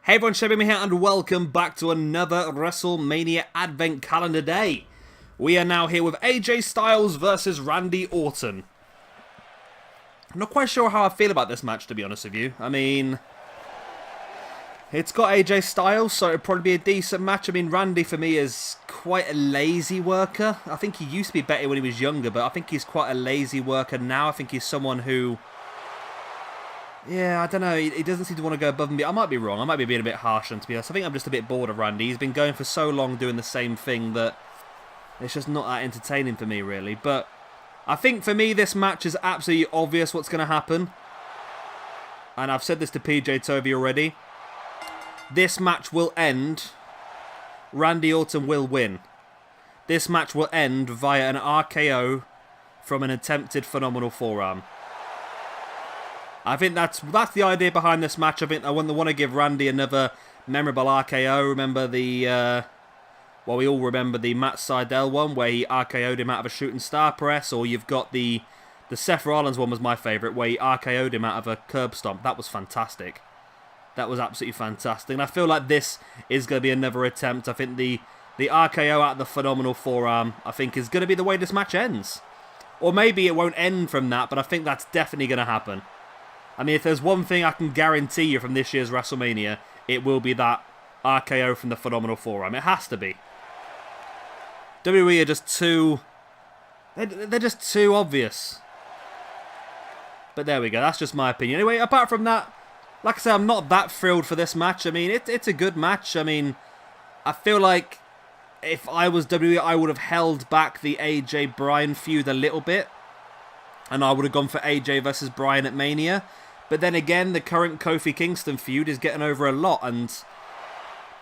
Hey everyone, Shabby here and welcome back to another WrestleMania Advent Calendar Day. We are now here with AJ Styles versus Randy Orton. I'm not quite sure how I feel about this match, to be honest with you. I mean, it's got AJ Styles, so it'll probably be a decent match. I mean, Randy for me is quite a lazy worker. I think he used to be better when he was younger, but I think he's quite a lazy worker now. I think he's someone who... yeah, I don't know. He doesn't seem to want to go above and beyond. I might be wrong. I might be being a bit harsh on to be honest. I think I'm just a bit bored of Randy. He's been going for so long doing the same thing that it's just not that entertaining for me, really. But I think for me, this match is absolutely obvious what's going to happen. And I've said this to PJ Tovey already. This match will end. Randy Orton will win. This match will end via an RKO from an attempted phenomenal forearm. I think that's the idea behind this match. I think I want to give Randy another memorable RKO. Remember the, well, we all remember the Matt Sydal one where he RKO'd him out of a shooting star press, or you've got the Seth Rollins one was my favourite where he RKO'd him out of a curb stomp. That was fantastic. That was absolutely fantastic. And I feel like this is going to be another attempt. I think the RKO out of the phenomenal forearm, I think, is going to be the way this match ends. Or maybe it won't end from that, but I think that's definitely going to happen. I mean, if there's one thing I can guarantee you from this year's WrestleMania, it will be that RKO from the phenomenal forearm. It has to be. WWE are just too... They're just too obvious. But there we go. That's just my opinion. Anyway, apart from that, like I said, I'm not that thrilled for this match. I mean, it's a good match. I mean, I feel like if I was WWE, I would have held back the AJ Bryan feud a little bit. And I would have gone for AJ versus Bryan at Mania. But then again, the current Kofi Kingston feud is getting over a lot. And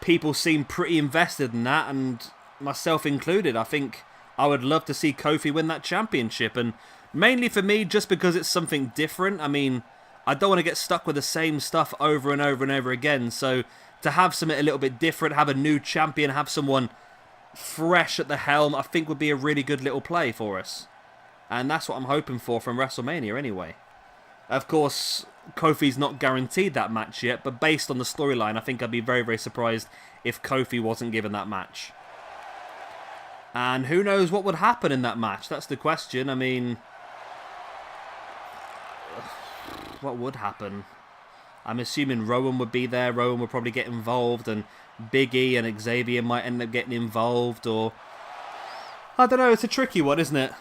people seem pretty invested in that. And myself included. I think I would love to see Kofi win that championship. And mainly for me, just because it's something different. I mean, I don't want to get stuck with the same stuff over and over and over again. So to have something a little bit different, have a new champion, have someone fresh at the helm, I think would be a really good little play for us. And that's what I'm hoping for from WrestleMania anyway. Of course, Kofi's not guaranteed that match yet, but based on the storyline, I think I'd be very, very surprised if Kofi wasn't given that match. And who knows what would happen in that match? That's the question. I mean, what would happen? I'm assuming Rowan would be there. Rowan would probably get involved, and Big E and Xavier might end up getting involved, or... I don't know, it's a tricky one, isn't it?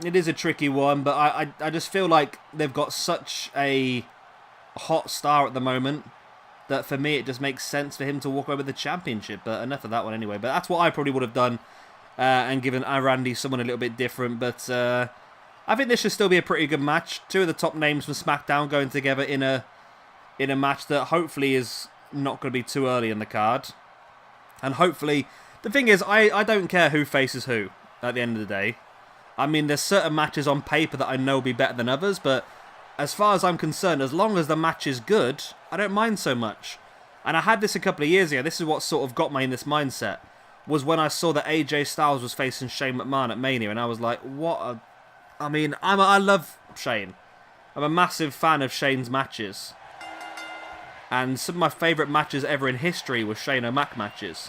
It is a tricky one, but I just feel like they've got such a hot star at the moment that for me it just makes sense for him to walk away with the championship. But enough of that one anyway. But that's what I probably would have done and given Randy someone a little bit different. But I think this should still be a pretty good match. Two of the top names from SmackDown going together in a match that hopefully is not going to be too early in the card. And hopefully, the thing is, I don't care who faces who at the end of the day. I mean, there's certain matches on paper that I know will be better than others, but as far as I'm concerned, as long as the match is good, I don't mind so much. And I had this a couple of years ago. This is what sort of got me in this mindset, was when I saw that AJ Styles was facing Shane McMahon at Mania, and I was like, what a... I mean, I love Shane. I'm a massive fan of Shane's matches. And some of my favourite matches ever in history were Shane O'Mac matches.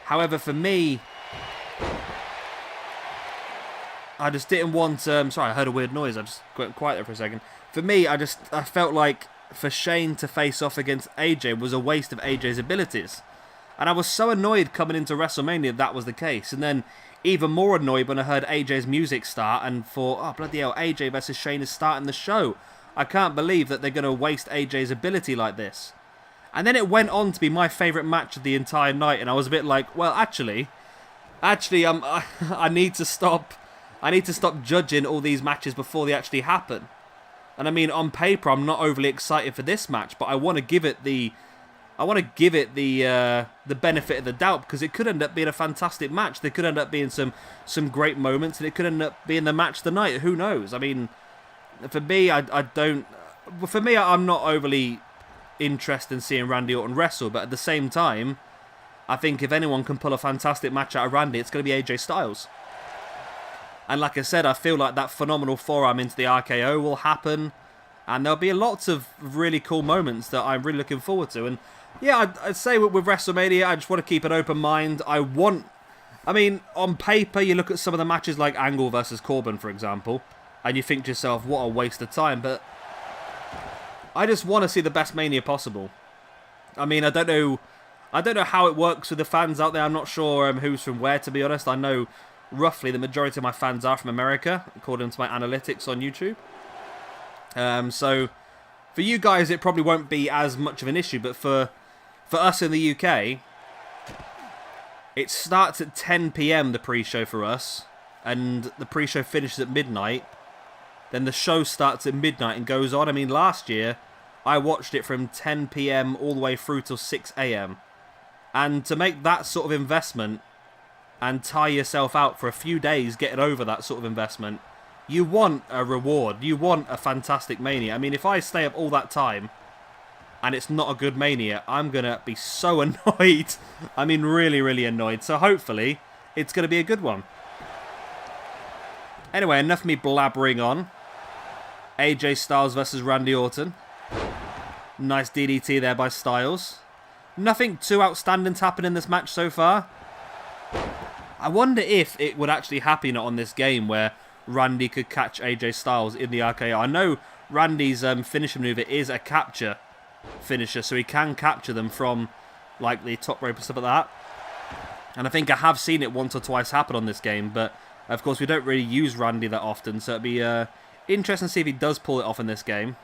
However, for me... I just didn't want... sorry, I heard a weird noise. I just went quiet there for a second. For me, I felt like for Shane to face off against AJ was a waste of AJ's abilities. And I was so annoyed coming into WrestleMania that was the case. And then even more annoyed when I heard AJ's music start and thought, oh, bloody hell, AJ versus Shane is starting the show. I can't believe that they're going to waste AJ's ability like this. And then it went on to be my favourite match of the entire night. And I was a bit like, well, actually, I need to stop... I need to stop judging all these matches before they actually happen. And I mean, on paper, I'm not overly excited for this match, but I want to give it the benefit of the doubt, because it could end up being a fantastic match. There could end up being some great moments, and it could end up being the match of the night. Who knows? I mean, for me, I'm not overly interested in seeing Randy Orton wrestle, but at the same time, I think if anyone can pull a fantastic match out of Randy, it's going to be AJ Styles. And like I said, I feel like that phenomenal forearm into the RKO will happen. And there'll be lots of really cool moments that I'm really looking forward to. And yeah, I'd say with WrestleMania, I just want to keep an open mind. I mean, on paper, you look at some of the matches like Angle versus Corbin, for example, and you think to yourself, what a waste of time. But I just want to see the best Mania possible. I mean, I don't know how it works with the fans out there. I'm not sure who's from where, to be honest. I know roughly the majority of my fans are from America, according to my analytics on YouTube. So for you guys, it probably won't be as much of an issue, but for us in the UK, it starts at 10 PM, the pre-show for us, and the pre-show finishes at midnight. Then the show starts at midnight and goes on. I mean, last year, I watched it from 10 PM all the way through till 6 AM. And to make that sort of investment and tie yourself out for a few days getting over that sort of investment, you want a reward. You want a fantastic Mania. I mean, if I stay up all that time and it's not a good Mania, I'm going to be so annoyed. I mean, really, really annoyed. So hopefully, it's going to be a good one. Anyway, enough of me blabbering on. AJ Styles versus Randy Orton. Nice DDT there by Styles. Nothing too outstanding to happen in this match so far. I wonder if it would actually happen on this game where Randy could catch AJ Styles in the RKO. I know Randy's finisher maneuver is a capture finisher, so he can capture them from like the top rope and stuff like that. And I think I have seen it once or twice happen on this game, but of course we don't really use Randy that often, so it'd be interesting to see if he does pull it off in this game.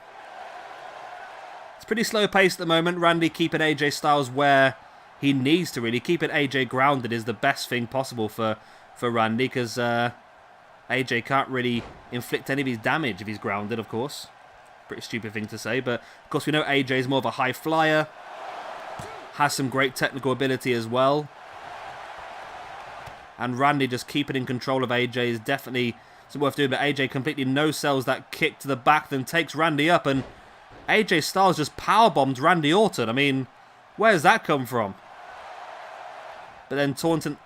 It's pretty slow paced at the moment. Randy keeping AJ Styles where he needs to really. Keeping AJ grounded is the best thing possible for Randy, because AJ can't really inflict any of his damage if he's grounded, of course. Pretty stupid thing to say, but of course we know AJ is more of a high flyer. Has some great technical ability as well. And Randy just keeping in control of AJ is definitely something worth doing, but AJ completely no-sells that kick to the back, then takes Randy up, and AJ Styles just powerbombed Randy Orton. I mean, where's that come from? But then taunting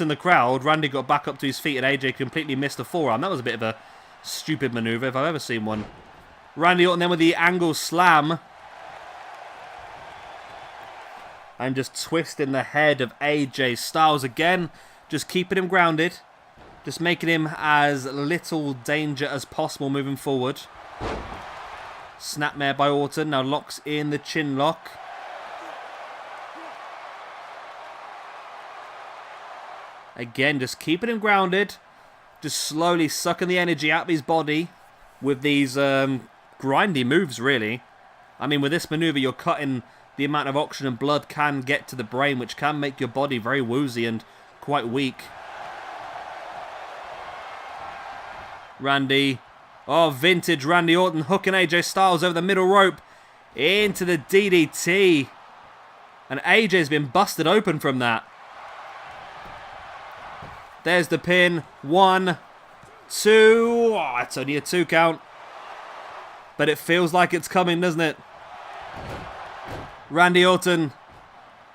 the crowd, Randy got back up to his feet and AJ completely missed a forearm. That was a bit of a stupid maneuver if I've ever seen one. Randy Orton then with the angle slam. And just twisting the head of AJ Styles again. Just keeping him grounded. Just making him as little danger as possible moving forward. Snapmare by Orton. Now locks in the chin lock. Again, just keeping him grounded. Just slowly sucking the energy out of his body with these grindy moves, really. I mean, with this maneuver, you're cutting the amount of oxygen and blood can get to the brain, which can make your body very woozy and quite weak. Randy. Oh, vintage Randy Orton hooking AJ Styles over the middle rope into the DDT. And AJ's been busted open from that. There's the pin. 1, 2. Oh, it's only a 2 count. But it feels like it's coming, doesn't it? Randy Orton.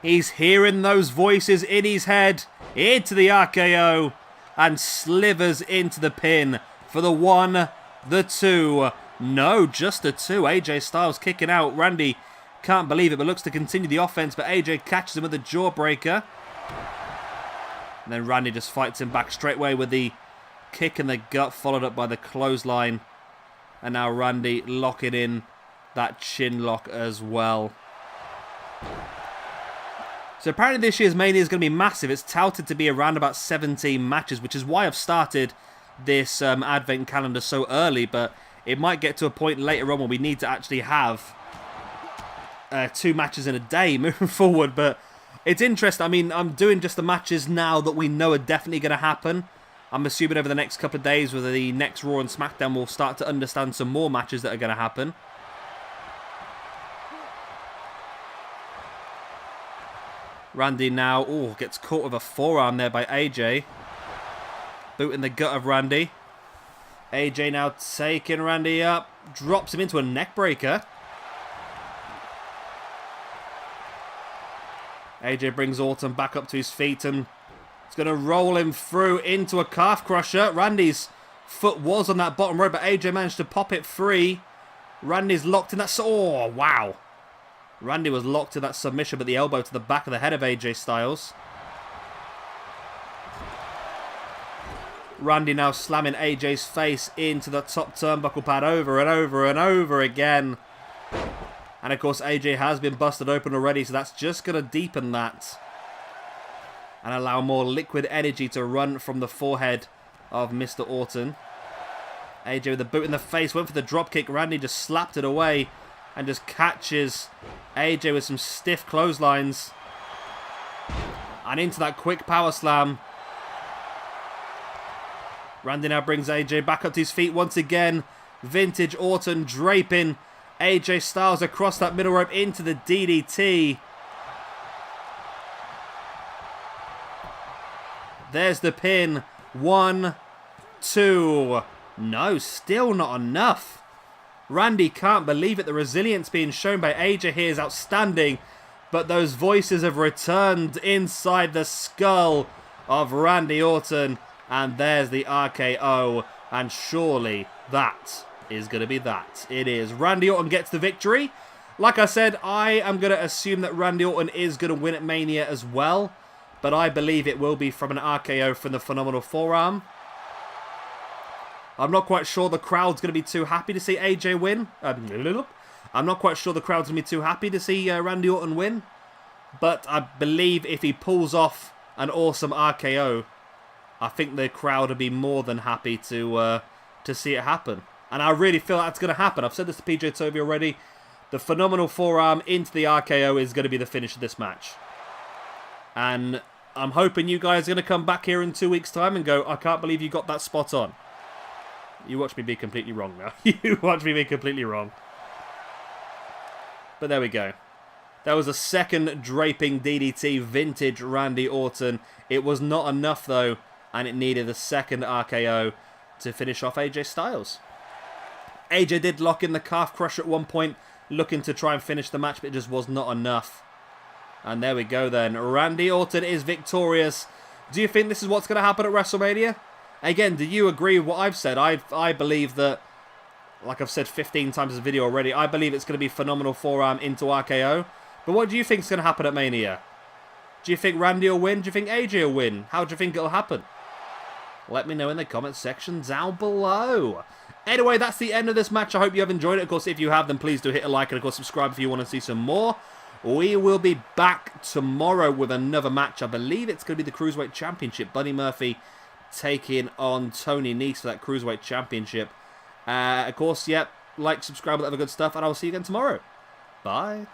He's hearing those voices in his head. Into the RKO. And slivers into the pin for the 1, the 2. No, just a 2. AJ Styles kicking out. Randy can't believe it, but looks to continue the offense. But AJ catches him with a jawbreaker. And then Randy just fights him back straight away with the kick in the gut, followed up by the clothesline. And now Randy locking in that chin lock as well. So apparently this year's Mania is going to be massive. It's touted to be around about 17 matches, which is why I've started this advent calendar so early. But it might get to a point later on where we need to actually have 2 matches in a day moving forward. But it's interesting. I mean, I'm doing just the matches now that we know are definitely going to happen. I'm assuming over the next couple of days with the next Raw and SmackDown, we'll start to understand some more matches that are going to happen. Randy now, gets caught with a forearm there by AJ. Boot in the gut of Randy. AJ now taking Randy up. Drops him into a neck breaker. AJ brings Orton back up to his feet and it's going to roll him through into a calf crusher. Randy's foot was on that bottom rope, but AJ managed to pop it free. Randy's locked in that... Oh, wow. Randy was locked in that submission, but the elbow to the back of the head of AJ Styles. Randy now slamming AJ's face into the top turnbuckle pad over and over and over again. And of course AJ has been busted open already, so that's just going to deepen that. And allow more liquid energy to run from the forehead of Mr. Orton. AJ with a boot in the face, went for the dropkick. Randy just slapped it away and just catches AJ with some stiff clotheslines. And into that quick power slam. Randy now brings AJ back up to his feet once again. Vintage Orton draping AJ Styles across that middle rope into the DDT. There's the pin. 1, 2. No, still not enough. Randy can't believe it. The resilience being shown by AJ here is outstanding. But those voices have returned inside the skull of Randy Orton. And there's the RKO. And surely that is going to be that. It is. Randy Orton gets the victory. Like I said, I am going to assume that Randy Orton is going to win at Mania as well. But I believe it will be from an RKO from the phenomenal forearm. I'm not quite sure the crowd's going to be too happy to see AJ win. I'm not quite sure the crowd's going to be too happy to see Randy Orton win. But I believe if he pulls off an awesome RKO, I think the crowd will be more than happy to see it happen. And I really feel that's going to happen. I've said this to PJ Toby already. The phenomenal forearm into the RKO is going to be the finish of this match. And I'm hoping you guys are going to come back here in 2 weeks' time and go, I can't believe you got that spot on. You watch me be completely wrong now. You watch me be completely wrong. But there we go. That was a second draping DDT, vintage Randy Orton. It was not enough though, and it needed a second RKO to finish off AJ Styles. AJ did lock in the calf crusher at one point, looking to try and finish the match, but it just was not enough. And there we go then. Randy Orton is victorious. Do you think this is what's going to happen at WrestleMania? Again, do you agree with what I've said? I believe that, like I've said 15 times in the video already, I believe it's going to be phenomenal forearm into RKO. But what do you think is going to happen at Mania? Do you think Randy will win? Do you think AJ will win? How do you think it'll happen? Let me know in the comments section down below. Anyway, that's the end of this match. I hope you have enjoyed it. Of course, if you have, then please do hit a like and, of course, subscribe if you want to see some more. We will be back tomorrow with another match. I believe it's going to be the Cruiserweight Championship. Buddy Murphy taking on Tony Nese for that Cruiserweight Championship. Of course, yep, like, subscribe, all that other good stuff, and I will see you again tomorrow. Bye.